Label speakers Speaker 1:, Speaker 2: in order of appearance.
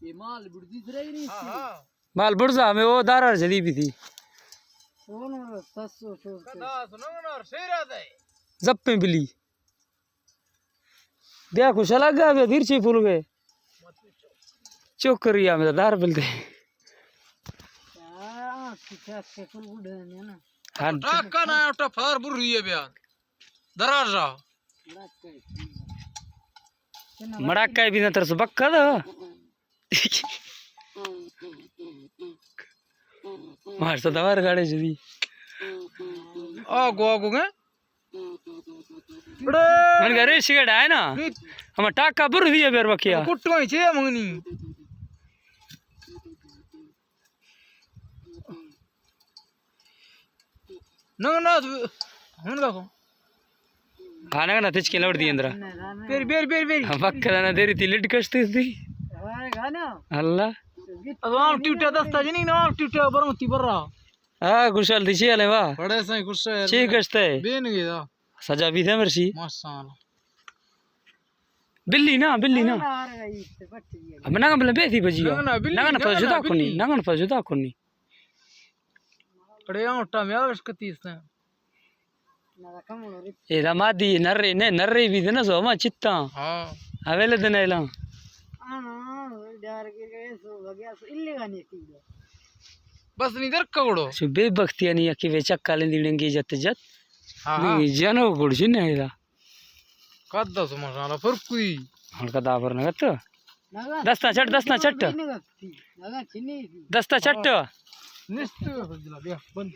Speaker 1: ये माल बुढ़ दिस रही नहीं। हां
Speaker 2: माल बुढ़ जा में वो दारा जली भी थी
Speaker 1: कौन और 700 कदा सुनो ना और शेर आता है
Speaker 2: जब पे बिली देखो खुश लगा वे धीर से फूल गए चोकरिया में दार बिलते
Speaker 1: हां किसा से फूल बुढ़ है ना
Speaker 2: हां
Speaker 3: टाका ना उठा फार बुरी है बयान दराजा
Speaker 2: मड़ाका भी ना तरस बक्का दा मार तो दवार गाड़े जदी
Speaker 3: आगो आगो के
Speaker 2: मन घरे सिगरेट है ना हम टाका बुर दिए बेर बकिया
Speaker 3: कुट्टो ही छे मंगनी नंगना हुन गाको
Speaker 2: खाना ना तिच के लौट दी अंदर
Speaker 3: बेर बेर बेर बेर
Speaker 2: बक्का ना देरी थी लिट कष्ट थी
Speaker 1: हां गाना
Speaker 2: अल्लाह
Speaker 3: अवाम ट्यूटा दस्ता जनी ना ट्यूटा बरमती बर्रा
Speaker 2: हां कुशल थी चले वाह
Speaker 3: बड़े सही गुस्सा है
Speaker 2: ठीक है
Speaker 3: बेन गया
Speaker 2: सजा भी दे मर्सी
Speaker 3: माशाल्लाह
Speaker 2: बिल्ली ना अब नंगा बले बेथी बजी
Speaker 3: नंगा
Speaker 2: नंगा जुदा कोनी नंगा जुदा कोनी
Speaker 3: अरे ओटा में आवश कतीस ने
Speaker 2: ए रमादी नर्रे ने नर्रे भी दे ना सो मा चित्ता
Speaker 3: हां
Speaker 2: अवेले दने ला
Speaker 1: डर के गए सो गया सो इल्ले गाने थी
Speaker 3: बस नहीं दर कगड़ो
Speaker 2: सो बेबख्तिया नहीं कि वे चक्का ले दिणंगे जत जत
Speaker 3: हां
Speaker 2: नहीं जनो गुड़छ नहीं रा
Speaker 3: कद्दा सो माशाल्लाह फरकुई
Speaker 2: हण कदा पर नगत दस्ता चट
Speaker 1: नगा चिन्नी
Speaker 2: दस्ता चट
Speaker 3: निस्त बंद